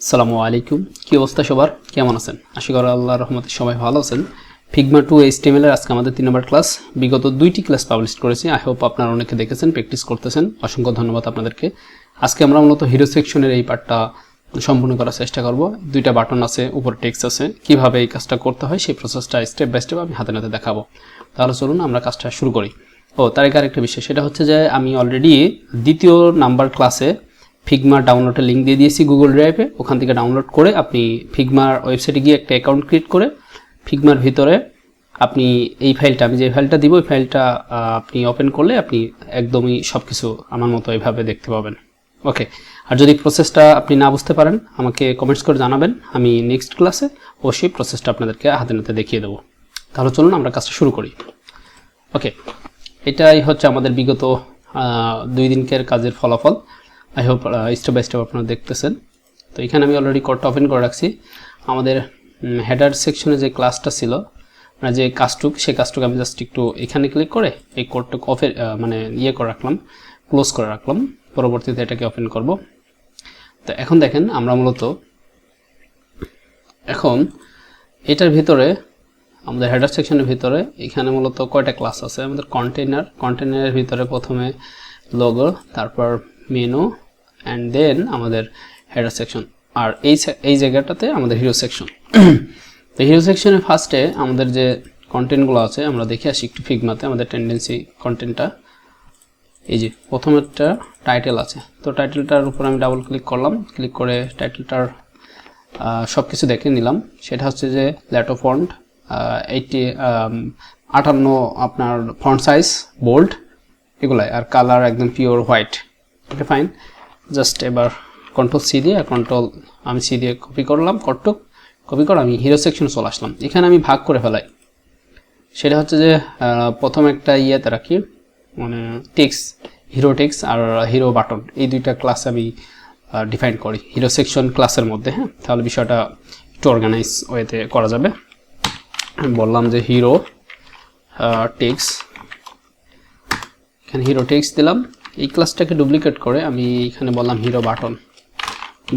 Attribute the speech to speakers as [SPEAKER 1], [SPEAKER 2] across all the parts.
[SPEAKER 1] আসসালামু আলাইকুম, কি অবস্থা সবার? কেমন আছেন? আশা করি আল্লাহর রহমতে সবাই ভালো আছেন। ফিগমা 2 HTML এর আজকে আমাদের 3 নম্বর ক্লাস। বিগত 2টি ক্লাস পাবলিশ করেছি। আই হোপ আপনারা অনেকে দেখেছেন, প্র্যাকটিস করতেছেন। অসংখ্য ধন্যবাদ আপনাদেরকে। আজকে আমরা মূলত হিরো সেকশনের এই পার্টটা সম্পূর্ণ করার চেষ্টা করব। দুইটা বাটন আছে, উপর টেক্সট আছে, কিভাবে এই কাজটা করতে হয় সেই প্রসেসটা স্টেপ বাই স্টেপ আমি হাতে নাতে দেখাবো। তাহলে চলুন আমরা কাজটা শুরু করি। তার আগে আরেকটা বিষয়, সেটা হচ্ছে যে আমি অলরেডি দ্বিতীয় নাম্বার ক্লাসে ফিগমা ডাউনলোডের লিঙ্ক দিয়ে দিয়েছি গুগল ড্রাইভে। ওখান থেকে ডাউনলোড করে আপনি ফিগমার ওয়েবসাইটে গিয়ে একটা অ্যাকাউন্ট ক্রিয়েট করে ফিগমার ভিতরে আপনি এই ফাইলটা, আমি যে ফাইলটা দিব ওই ফাইলটা আপনি ওপেন করলে আপনি একদমই সব কিছু আমার মতো এইভাবে দেখতে পাবেন। ওকে, আর যদি প্রসেসটা আপনি না বুঝতে পারেন আমাকে কমেন্টস করে জানাবেন, আমি নেক্সট ক্লাসে অবশ্যই প্রসেসটা আপনাদেরকে হাতে নাতে দেখিয়ে দেবো। তাহলে চলুন আমরা কাজটা শুরু করি। ওকে, এটাই হচ্ছে আমাদের বিগত 2 দিনকের কাজের ফলাফল। I hope step by step আপনারা দেখতেছেন। তো এখানে আমি অলরেডি কোডটা ওপেন করে রাখছি। আমাদের হেডার সেকশনে যে ক্লাসটা ছিল, মানে যে কাজটুক, সেই কাজটুক আমি জাস্ট একটু এখানে ক্লিক করে এই কোডটুক মানে করে রাখলাম, ক্লোজ করে রাখলাম। পরবর্তীতে এটাকে ওপেন করব। তো এখন দেখেন আমরা মূলত এখন এটার ভিতরে আমাদের হেডার সেকশনের ভিতরে এখানে মূলত কয়টা ক্লাস আছে। আমাদের কন্টেইনারের ভিতরে প্রথমে লোগো, তারপর মেনু অ্যান্ড দেন আমাদের হেডার সেকশন, আর এই জায়গাটাতে আমাদের হিরো সেকশন। তো হিরো সেকশনে ফার্স্টে আমাদের যে কন্টেন্টগুলো আছে আমরা দেখে আসি একটু ফিগমাতে। আমাদের টেন্ডেন্সি কন্টেন্টটা এই যে প্রথমেরটা টাইটেল আছে। তো টাইটেলটার উপর আমি ডাবল ক্লিক করলাম, ক্লিক করে টাইটেলটার সব কিছু দেখে নিলাম। সেটা হচ্ছে যে ল্যাটো ফন্ট 58 আপনার ফন্ট সাইজ বোল্ড এগুলাই, আর কালার একদম pure white. Okay fine, just এবার কন্ট্রোল সি দিয়ে আমি সি দিয়ে কপি করলাম, কপি করে আমি হিরো সেকশনে চলে আসলাম। এখানে আমি ভাগ করে ফেলাই। সেটা হচ্ছে যে প্রথম একটা ইয়েতে রাখি, মানে টেক্সট, হিরো টেক্সট আর হিরো বাটন, এই দুইটা ক্লাস আমি ডিফাইন করি হিরো সেকশন ক্লাসের মধ্যে। হ্যাঁ, তাহলে বিষয়টা একটু অর্গানাইজ ওয়েতে করা যাবে। বললাম যে হিরো টেক্সট, এখানে হিরো টেক্সট দিলাম। এই ক্লাসটাকে ডুপ্লিকেট করে আমি এখানে বললাম হিরো বাটন,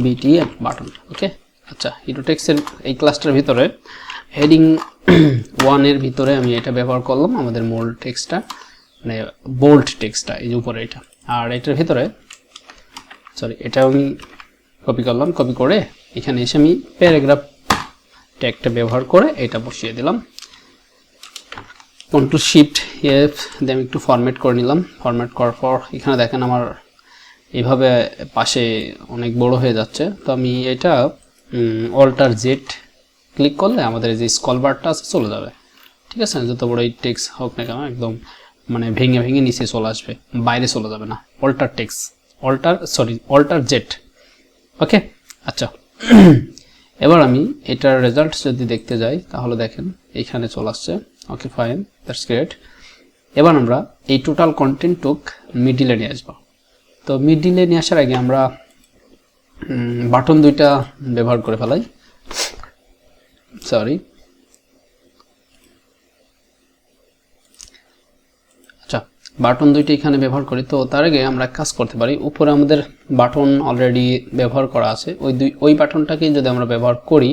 [SPEAKER 1] বিটিএম বাটন। ওকে, আচ্ছা, হিরো টেক্সটের এই ক্লাসটার ভিতরে হেডিং 1 এর ভিতরে আমি এটা ব্যবহার করলাম, আমাদের মূল টেক্সটটা, মানে বোল্ড টেক্সটটা এই যে উপরে এটা। আর এটার ভিতরে এটা আমি কপি করলাম, কপি করে এখানে এসে আমি প্যারাগ্রাফ ট্যাগটা ব্যবহার করে এটা বসিয়ে দিলাম। কন্ট্রোল শিফট এফ দিয়ে আমি একটু ফরম্যাট করে নিলাম। ফরম্যাট করার পর এখানে দেখেন আমার এইভাবে পাশে অনেক বড় হয়ে যাচ্ছে। তো আমি এটা অল্টার জেড ক্লিক করলে আমাদের যে স্ক্রল বারটা আছে চলে যাবে। ঠিক আছে, যত বড় এই টেক্সট হোক না কেন একদম মানে ভেঙে ভেঙে নিচে চলে আসবে, বাইরে চলে যাবে না। Alter Z. ওকে, আচ্ছা, এবার আমি এটার রেজাল্ট যদি দেখতে যাই তাহলে দেখেন এইখানে চলে আসছে। Okay fine, that's great. এবার আমরা এই টোটাল কন্টেন্টটুক মিডিলে নিয়ে আসবো। তো মিডিলে নিয়ে আসার আগে আমরা বাটন দুইটা ব্যবহার করে ফেলাই। আচ্ছা, বাটন দুইটা এখানে ব্যবহার করি। তো তার আগে আমরা কাজ করতে পারি, উপরে আমাদের বাটন অলরেডি ব্যবহার করা আছে, ওই বাটনটাকে যদি আমরা ব্যবহার করি।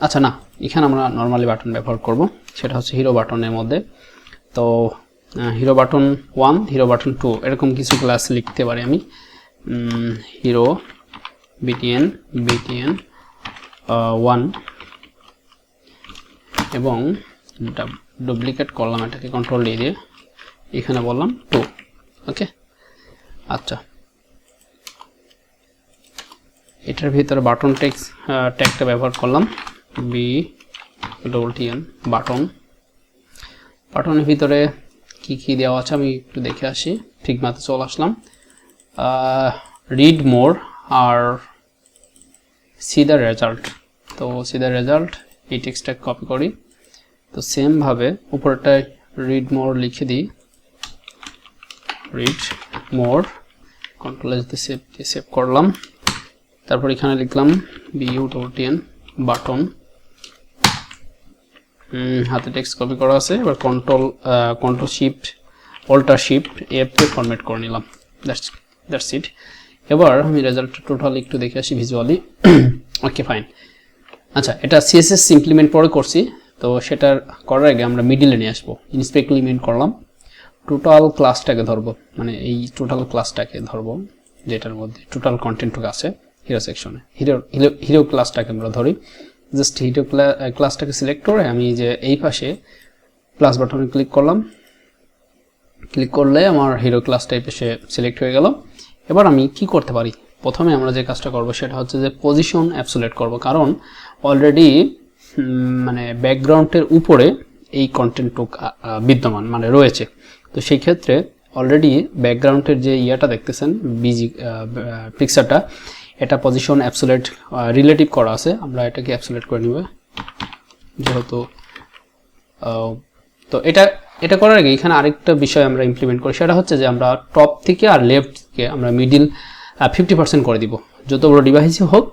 [SPEAKER 1] আচ্ছা না, এখানে আমরা নর্মালি বাটন ব্যবহার করব, সেটা হচ্ছে হিরো বাটনের মধ্যে। তো হিরো বাটন 1, হিরো বাটন 2 এরকম কিছু ক্লাস লিখতে পারি আমি। হিরো বিটিএন 1 এবং ডুপ্লিকেট করলাম এটাকে কন্ট্রোল ডি দিয়ে, এখানে বললাম 2। ওকে, আচ্ছা, এটার ভিতরে বাটন ট্যাগটা ব্যবহার করলাম, BTN বাটনের ভিতরে কি দেওয়া আছে আমি একটু দেখে আসি। ফিগমাতে চলে আসলাম, রিড মোর আর সি দ্য রেজাল্ট। তো সি দ্য রেজাল্ট এই টেক্সটটা কপি করি। তো সেম ভাবে উপরটায় রিড মোর লিখে দিই, রিড মোর, কন্ট্রোল এস দিয়ে সেভ করলাম। তারপর এখানে লিখলাম BTN বাটন, হাতে টেক্সট কপি করা আছে। এবার control shift alt shift F কে ফরম্যাট করে নিলাম। That's it. এবার আমি রেজাল্ট টোটাল একটু দেখে আসি ভিজুয়ালি। Okay fine. আচ্ছা, এটা সিএসএস ইমপ্লিমেন্ট পরে করছি, তো সেটার করার আগে আমরা মিডিলে নিয়ে আসবো। ইনস্পেক্ট এলিমেন্ট করলাম, টোটাল ক্লাসটাকে ধরবো, মানে এই টোটাল ক্লাসটাকে ধরবো যেটার মধ্যে টোটাল কন্টেন্টটুকু আছে হিরো সেকশনে। হিরো ক্লাসটাকে আমরা ধরি। জাস্ট হিরো ক্লাসটাকে সিলেক্ট করে আমি যে এই পাশে প্লাস বাটনে ক্লিক করলাম, ক্লিক করলে আমার হিরো ক্লাসটা এই পাশে সিলেক্ট হয়ে গেল। এবার আমি কি করতে পারি, প্রথমে আমরা যে কাজটা করব সেটা হচ্ছে যে পজিশন অ্যাবসোলিউট করব, কারণ অলরেডি মানে ব্যাকগ্রাউন্ডের উপরে এই কন্টেন্টটুকু বিদ্যমান মানে রয়েছে। তো সেই ক্ষেত্রে অলরেডি ব্যাকগ্রাউন্ডের যে ইয়াটা দেখতেছেন বিজি পিকচারটা, এটা পজিশন অ্যাবসোলিউট রিলেটিভ করা আছে। আমরা এটাকে অ্যাবসোলিউট করে নিব যেহেতু। তো এটা করার আগে এখানে আরেকটা বিষয় আমরা ইমপ্লিমেন্ট করি, সেটা হচ্ছে যে আমরা টপ থেকে আর লেফটকে আমরা মিডিল 50% করে দিব। যত বড় ডিভাইসই হোক,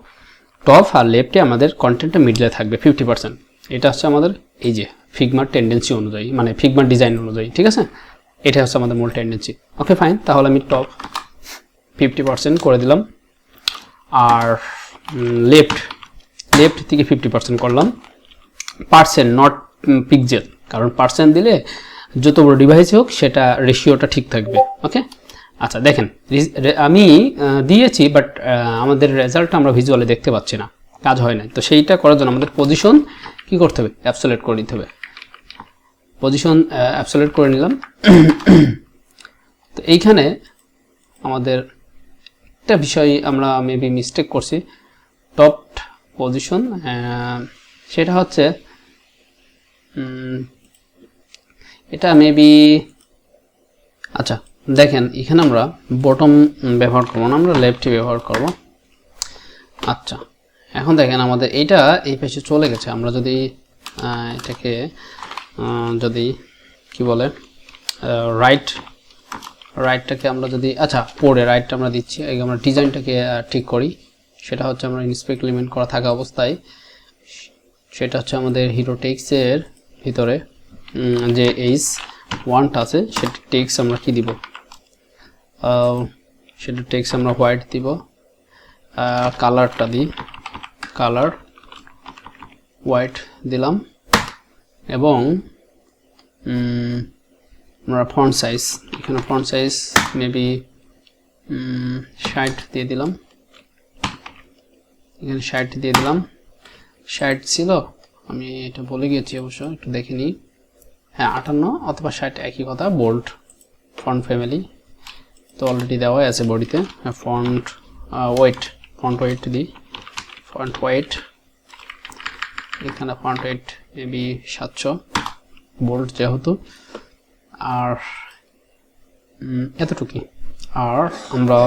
[SPEAKER 1] টপ আর লেফটে আমাদের কন্টেন্টটা মিডলে থাকবে 50%। এটা হচ্ছে আমাদের এই যে ফিগমার টেন্ডেন্সি অনুযায়ী, মানে ফিগমার ডিজাইন অনুযায়ী, ঠিক আছে? এটা হচ্ছে আমাদের মূল টেন্ডেন্সি। ওকে ফাইন, তাহলে আমি টপ 50% করে দিলাম, আর লেফট থেকে 50% করলাম। পার্সেন্ট নট পিক্সেল, কারণ পার্সেন্ট দিলে যত বড় ডিভাইস হোক সেটা রেশিওটা ঠিক থাকবে। ওকে আচ্ছা, দেখেন আমি দিয়েছি, বাট আমাদের রেজাল্ট আমরা ভিজুয়ালি দেখতে পাচ্ছি না, কাজ হয় না। তো সেইটা করার জন্য আমাদের পজিশন কি করতে হবে, অ্যাবসোলিউট করে নিতে হবে। পজিশন অ্যাবসোলিউট করে নিলাম। তো এইখানে আমাদের একটা বিষয় আমরা মেবি মিস্টেক করছি, টপ পজিশন, সেটা হচ্ছে এটা মেবি, আচ্ছা দেখেন এখানে আমরা বটম ব্যবহার করব না, আমরা লেফটে ব্যবহার করব। আচ্ছা এখন দেখেন আমাদের এইটা এই পাশে চলে গেছে। আমরা যদি এটাকে যদি কি বলে রাইটটাকে আমরা যদি, আচ্ছা পরে রাইটটা আমরা দিচ্ছি, আগে আমরা ডিজাইনটাকে ঠিক করি। সেটা হচ্ছে আমরা ইনস্পেক্ট এলিমেন্ট করা থাকা অবস্থায়, সেটা হচ্ছে আমাদের হিরো টেক্সের ভিতরে যে H1টা আছে সেটা টেক্স আমরা কি দিব, সেটা টেক্স আমরা হোয়াইট দিব। কালারটা দিই, কালার হোয়াইট দিলাম, এবং আমরা ফন্ট সাইজ, এখানে ফন্ট সাইজ মেবি 60 দিয়ে দিলাম, এখানে 60 দিয়ে দিলাম। 60 ছিল, আমি এটা বলে গিয়েছি অবশ্য, একটু দেখে নিই। হ্যাঁ 58 অথবা 60 একই কথা। বোল্ড ফন্ট ফ্যামিলি তো অলরেডি দেওয়াই আছে বডিতে। ফন্ট ওয়েট দিই, ফন্ট ওয়েট, এখানে ফন্ট ওয়েট মেবি 700 বোল্ড যেহেতু, আর এতটুকুই। আর আমরা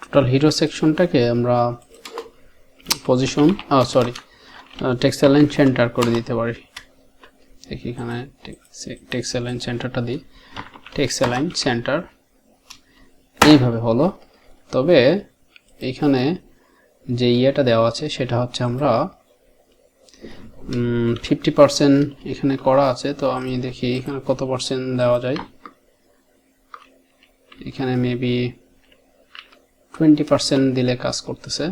[SPEAKER 1] টোটাল হিরো সেকশনটাকে আমরা পজিশন টেক্সট অ্যালাইন সেন্টার করে দিতে পারি। দেখি এখানে টেক্সট অ্যালাইন সেন্টারটা দিই, টেক্সট অ্যালাইন সেন্টার এইভাবে হলো। তবে এইখানে যে ইয়েটা দেওয়া আছে সেটা হচ্ছে আমরা 50% এখানে করা আছে। তো আমি দেখি এখানে কত পার্সেন্ট দেওয়া যায়, এখানে মেবি 20% দিলে কাজ করতেছে।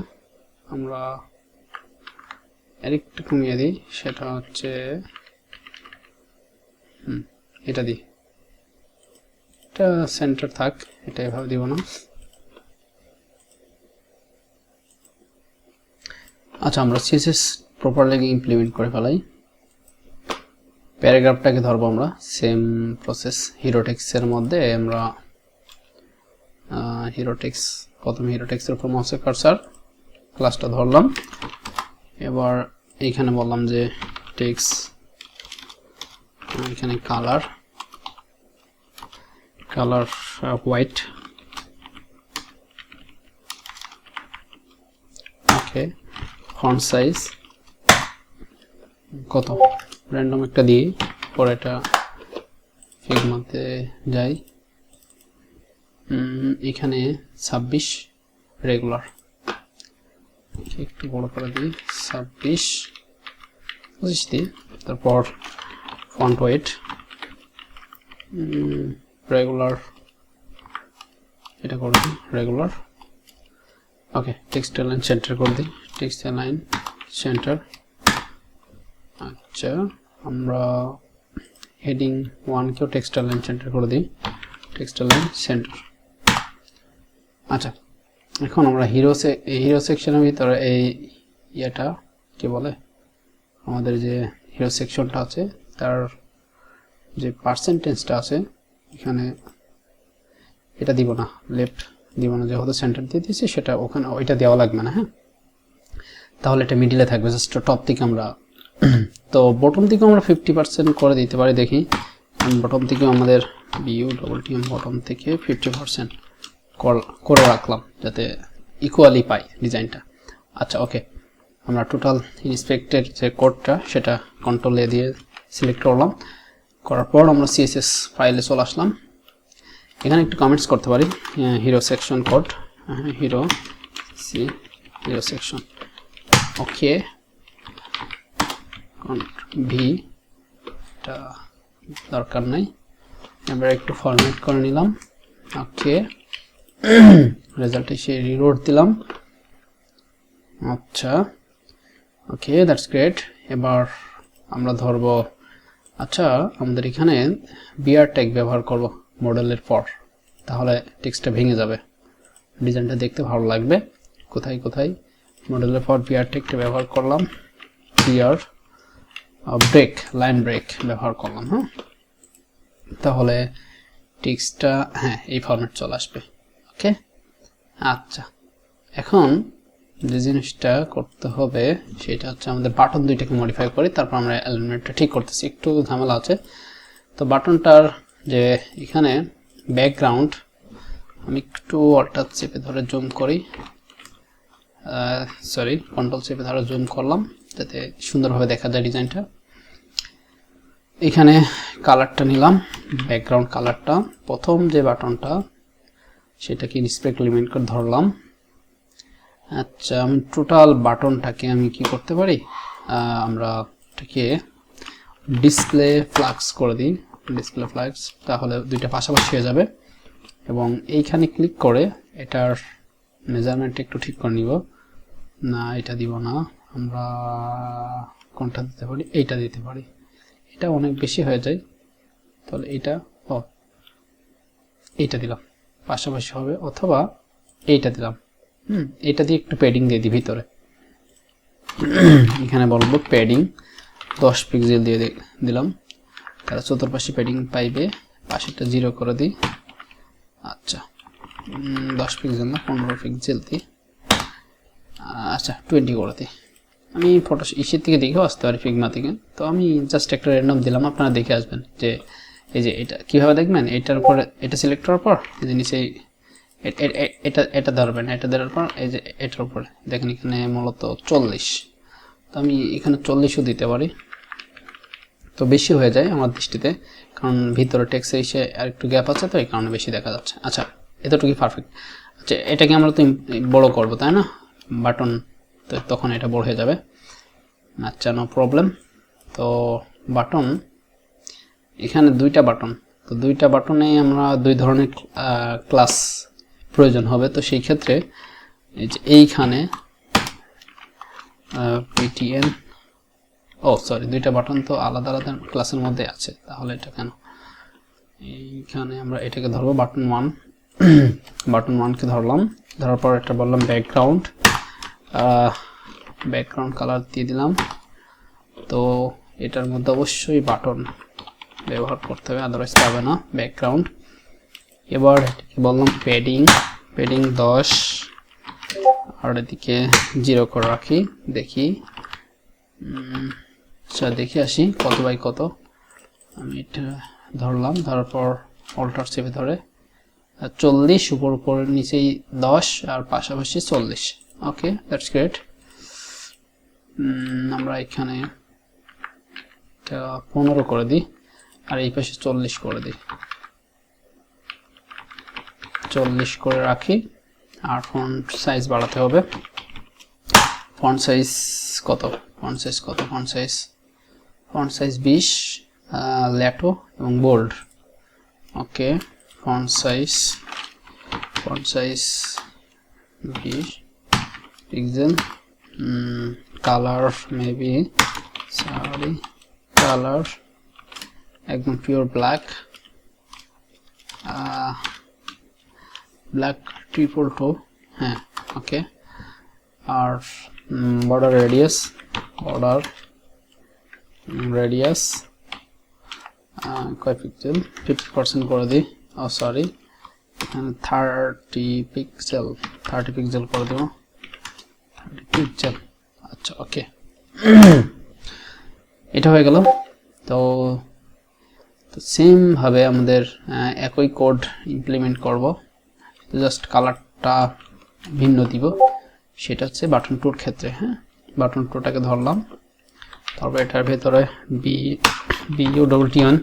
[SPEAKER 1] আমরা আরেকটু কমিয়ে দিই, সেটা হচ্ছে এটা দিই, এটা সেন্টার থাক, এটা এভাবে দিব না। আচ্ছা আমরা সিএসএস প্রপারলি ইমপ্লিমেন্ট করে ফেলাই। প্যারাগ্রাফটাকে ধরবো আমরা, সেম প্রসেস। হিরো টেক্সের মধ্যে আমরা হিরো টেক্স, প্রথমে হিরো টেক্সের উপর মাউস কার্সার ক্লাসটা ধরলাম। এবার এইখানে বললাম যে টেক্সট, এখানে কালার হোয়াইট, ওকে। ফন্ট সাইজ কত, র্যান্ডম একটা দিয়ে, পরে এটা ফিগমাতে যাই, এখানে 26 রেগুলার, একটু বড় করে দিই, 26 দিই। তারপর ফন্ট ওয়েট রেগুলার, এটা করে দিই রেগুলার, ওকে টেক্সট লাইন সেন্টার করে দিই, টেক্সট লাইন সেন্টার। আচ্ছা আমরা হেডিং 1 কেও টেক্সট লাইন সেন্টার করে দিই, টেক্সট লাইন সেন্টার। আচ্ছা এখন আমরা হিরো সেকশনের ভিতরে এই এটা কি বলে, আমাদের যে হিরো সেকশনটা আছে তার যে পার্সেন্টেজটা আছে এখানে এটা দিব না, লেফট দিব না, যেহেতু সেন্টার দিয়ে দিয়েছি সেটা ওখানে ওইটা দেওয়া লাগবে না। হ্যাঁ তাহলে এটা মিডিলে থাকবে, জাস্ট টপ থেকে আমরা তো বটম দিকেও আমরা 50% করে দিতে পারি। দেখি বটম থেকে আমাদের BU বটম থেকে 50% করে রাখলাম যাতে ইকুয়ালি পাই ডিজাইনটা। আচ্ছা ওকে আমরা টোটাল ইন্সপেক্টের যে কোডটা সেটা কন্ট্রোল এ দিয়ে সিলেক্ট করলাম, করার পর আমরা CSS ফাইলে চলে আসলাম। এখানে একটু কমেন্টস করতে পারি, hero section code, hero section, ওকে ভি এটা দরকার নাই, আমরা একটু ফরম্যাট করে নিলাম। ওকে রেজাল্টে সে রিলোড দিলাম। আচ্ছা ওকে দ্যাটস গ্রেট। এবার আমরা ধরব, আচ্ছা আমাদের এখানে বিআর ট্যাগ ব্যবহার করব মডেলের পর, তাহলে টেক্সটটা ভেঙে যাবে, ডিজাইনটা দেখতে ভালো লাগবে। কোথায় কোথায় মডেলের পর বিআর ট্যাগটা ব্যবহার করলাম, বিআর ব্রেক, লাইন ব্রেক ব্যবহার করলাম। হ্যাঁ তাহলে টেক্সটটা হ্যাঁ এই ফরম্যাট চলে আসবে। ওকে আচ্ছা এখন যে জিনিসটা করতে হবে সেটা হচ্ছে আমাদের বাটন দুইটাকে মডিফাই করি, তারপর আমরা অ্যালাইনমেন্টটা ঠিক করতেছি, একটু ঝামেলা আছে। তো বাটনটার যে এখানে ব্যাকগ্রাউন্ড আমি একটু অল্টার চেপে ধরে জুম করি, সরি কন্ট্রোল চেপে ধরে জুম করলাম যাতে সুন্দরভাবে দেখা যায় ডিজাইনটা। এখানে কালারটা নিলাম, ব্যাকগ্রাউন্ড কালারটা, প্রথম যে বাটনটা সেটাকে ইন্সপেক্ট এলিমেন্ট করে ধরলাম। আচ্ছা আমি টোটাল বাটনটাকে আমি কি করতে পারি, আমরা এটাকে ডিসপ্লে ফ্লাক্স করে দিই, ডিসপ্লে ফ্লাক্স, তাহলে দুইটা পাশাপাশি হয়ে যাবে। এবং এইখানে ক্লিক করে এটার মেজারমেন্ট একটু ঠিক করে নিব, না এটা দিব না, আমরা কোনটা দিতে পারি, এইটা দিতে পারি, এটা অনেক বেশি হয়ে যায়, তাহলে এইটা এইটা দিলাম পাশাপাশি হবে, অথবা এইটা দিলাম, এটা দিয়ে একটু প্যাডিং দিয়ে দিই ভিতরে, এখানে বলবো প্যাডিং 10 পিক্সেল দিয়ে দিলাম, তাহলে চতুর্পাশে প্যাডিং পাইবে, পাশেরটা 0 করে দিই। আচ্ছা 10 পিক্সেল না 15 পিক্সেল দিই, আচ্ছা 20 করে দিই। আমি ফটো ইসের থেকে দেখেও আসতে পারি ফিগমা থেকে, তো আমি জাস্ট একটা র্যান্ডম দিলাম, আপনারা দেখে আসবেন যে এই যে এটা কীভাবে দেখবেন, এটার উপরে এটা সিলেক্ট করার পর এই যে নিচে এটা ধরবেন, এটা ধরার পর এই যে এটার উপরে দেখেন এখানে মূলত 40, তো আমি এখানে 40ও দিতে পারি, তো বেশি হয়ে যায় আমার দৃষ্টিতে, কারণ ভিতরে টেক্সটে এসে আর একটু গ্যাপ আছে, তো এই কারণে বেশি দেখা যাচ্ছে। আচ্ছা এতটুকুই পারফেক্ট। আচ্ছা এটাকে আমরা তো বড় করবো তাই না, বাটন, তো তখন এটা বড় হয়ে যাবে। আচ্ছা নো প্রবলেম। তো বাটন এখানে দুইটা বাটন, তো দুইটা বাটনে আমরা দুই ধরনের ক্লাস প্রয়োজন হবে, তো সেই ক্ষেত্রে এই যে এইখানে ptn সরি দুইটা বাটন তো আলাদা আলাদা ক্লাসের মধ্যে আছে, তাহলে এটা কেন, এইখানে আমরা এটাকে ধরবো বাটন 1, বাটন 1 কে ধরলাম, ধরার পর এটা বললাম ব্যাকগ্রাউন্ড, ব্যাকগ্রাউন্ড কালার দিয়ে দিলাম। তো এটার মধ্যে অবশ্যই বাটন ব্যবহার করতে হবে, আদারওয়াইজ পাবে না ব্যাকগ্রাউন্ড। এবার এটাকে বললাম প্যাডিং, প্যাডিং 10, আর এদিকে 0 করে রাখি, দেখি আচ্ছা দেখে আসি কত বাই কত, আমি এটা ধরলাম, ধরার পর অল্টার চেপে ধরে 40, উপর নিচেই 10 আর পাশাপাশি 40। Okay that's great. আমরা এখানে 15 করে দিই, আর এই পাশে 40 করে দিই, 40 করে রাখি। আর ফন্ট সাইজ বাড়াতে হবে, ফন্ট সাইজ কত, ফন্ট সাইজ 20, ল্যাটো এবং বোল্ড। ওকে font size 20, pixel, color maybe, sorry, color একদম pure black, black 342, হ্যাঁ ওকে। আর border radius কয় পিক্সেল, 50% করে দিই, সরি এখানে 30 পিক্সেল করে দেব, 30 পিক্সেল। আচ্ছা ওকে, এটা হয়ে গেল। তো সেম ভাবে আমাদের একই কোড ইমপ্লিমেন্ট করব, জাস্ট কালারটা ভিন্ন দিব, সেটা হচ্ছে বাটন টুর ক্ষেত্রে। হ্যাঁ, বাটন টুটাকে ধরলাম, তারপর এটার ভেতরে BUTT1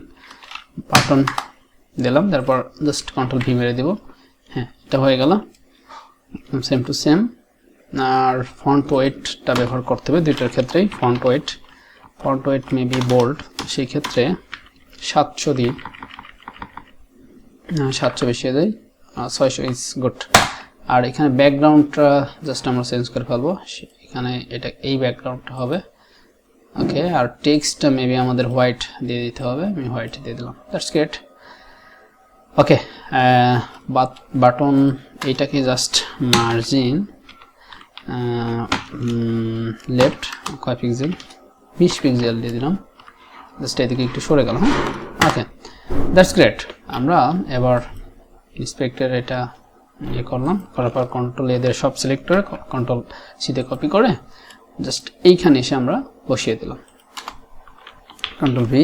[SPEAKER 1] বাটন দিলাম, তারপর জাস্ট কন্ট্রোল ভি মেরে দেব। হ্যাঁ, এটা হয়ে গেল সেম টু সেম। আর ফন্ট ওয়েটটা ব্যবহার করতে হবে দুইটার ক্ষেত্রেই। ফন্ট ওয়েট মেবি বোল্ড, সেই ক্ষেত্রে 700 দিই, 700 বেশি দেয়, 600 ইজ গুড। আর এখানে ব্যাকগ্রাউন্ডটা জাস্ট আমরা চেঞ্জ করে ফেলবো, এখানে এটা এই ব্যাকগ্রাউন্ডটা হবে ওকে। আর টেক্সটটা মেবি আমাদের হোয়াইট দিয়ে দিতে হবে, আমি হোয়াইট দিয়ে দিলাম, দ্যাটস গ্রেট ওকে। বাটন এইটাকে জাস্ট মার্জিন লেফট কয় পিক্সেল, 20 পিক্সেল দিয়ে দিলাম, জাস্ট এদিকে একটু সরে গেল। হ্যাঁ ওকে, দ্যাটস গ্রেট। আমরা এবার ইন্সপেক্টর এটা ইয়ে করলাম, করার পর কন্ট্রোল এদের সব সিলেক্ট করে কন্ট্রোল সিতে কপি করে জাস্ট এইখানে এসে আমরা বসিয়ে দিলাম, কন্ট্রোল ভি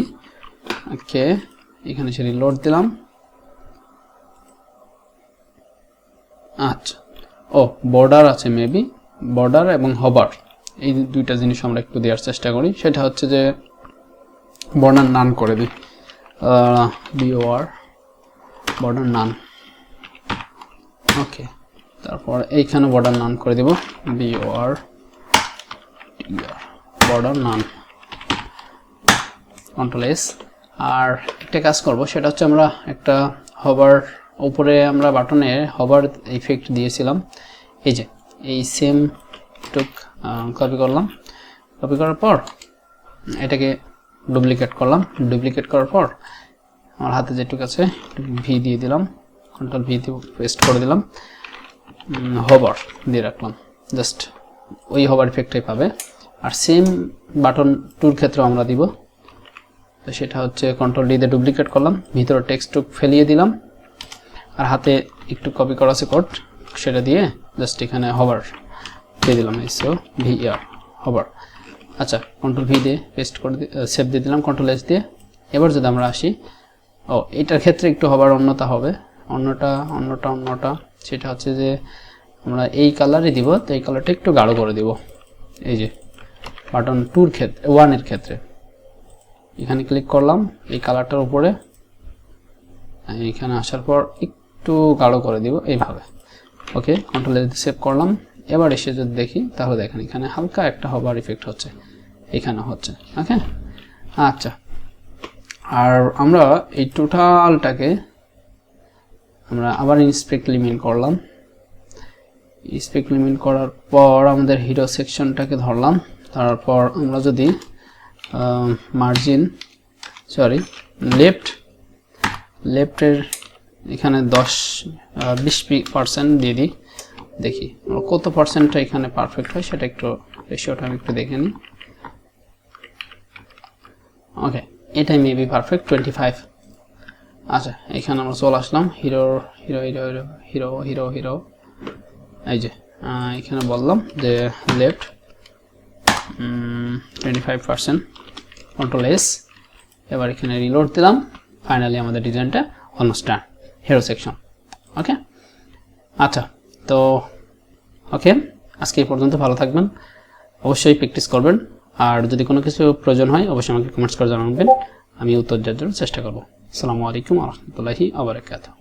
[SPEAKER 1] ওকে। এখানে এসে রিলোড দিলাম। আচ্ছা, ও বর্ডার আছে মেবি, বর্ডার এবং হবার, এই দুইটা জিনিস আমরা একটু দেওয়ার চেষ্টা করি। সেটা হচ্ছে যে বর্ডার নান করে দিই, বর্ডার নান ওকে। তারপর এইখানে বর্ডার নান করে দিব, বর্ডার নান, কন্ট্রোল এস। আর একটা কাজ করব, সেটা হচ্ছে আমরা একটা হবার উপরে আমরা বাটনে হবার ইফেক্ট দিয়েছিলাম, এই যে এই সেম টুক কপি করলাম, কপি করার পর এটাকে ডুপ্লিকেট করলাম, ডুপ্লিকেট করার পর আমার হাতে যেটুকু আছে ভি দিয়ে দিলাম, কন্ট্রোল ভি দিয়ে পেস্ট করে দিলাম, হবার দিয়ে রাখলাম, জাস্ট ওই হবার ইফেক্টটাই পাবে। আর সেম বাটন টুর ক্ষেত্রে আমরা দিব, তো সেটা হচ্ছে কন্ট্রোল ডি দিয়ে ডুপ্লিকেট করলাম, ভিতরে টেক্সটটুক ফেলিয়ে দিলাম, আর হাতে একটু কপি করা আছে কোড, সেটা দিয়ে জাস্ট এখানে হবার দিয়ে দিলাম, হবার। আচ্ছা, কন্ট্রোল ভি দিয়ে পেস্ট করে সেভ দিয়ে দিলাম, কন্ট্রোল এস দিয়ে। এবার যদি আমরা আসি, এটার ক্ষেত্রে একটু হবার অন্যতা হবে, অন্যটা সেটা হচ্ছে যে আমরা এই কালারই দিব, তো এই কালারটা একটু গাঢ় করে দিব। এই যে বাটন টুর ক্ষেত্রে, 1 এর ক্ষেত্রে এখানে ক্লিক করলাম, এই কালারটার উপরে এখানে আসার পর একটু গাঢ় করে দিব এইভাবে ওকে। কন্ট্রোল এস দিয়ে সেভ করলাম। এবার এসে যদি দেখি, তাহলে দেখেন এখানে হালকা একটা হবার ইফেক্ট হচ্ছে, এখানে হচ্ছে ওকে। আচ্ছা, আর আমরা এই টোটালটাকে আমরা আবার ইন্সপেক্ট লিমিট করলাম, ইন্সপেক্ট লিমিট করার পর আমাদের হিরো সেকশনটাকে ধরলাম, তারপর আমরা যদি মার্জিন লেফটের এখানে 20% দিয়ে দিই, দেখি কত পার্সেন্টটা এখানে পারফেক্ট হয়, সেটা একটু রেশিওটা আমি একটু দেখে নিই ওকে। এটাই মেবি পারফেক্ট, 25। আচ্ছা, এখানে আমরা চলে আসলাম, হিরো, এই যে এখানে বললাম যে লেফট 25%, কন্ট্রোল এস। এবার এখানে রিলোড দিলাম, ফাইনালি আমাদের ডিজাইনটা almost done, hero section okay. আচ্ছা, তো ওকে, আজকে এই পর্যন্ত, ভালো থাকবেন, অবশ্যই প্র্যাকটিস করবেন, আর যদি কোনো কিছু প্রয়োজন হয় অবশ্যই আমাকে কমেন্টস করে জানাবেন, আমি উত্তর দেওয়ার জন্য চেষ্টা করব। আসসালামু আলাইকুম ওয়া রাহমাতুল্লাহি ওয়া বারাকাতুহু।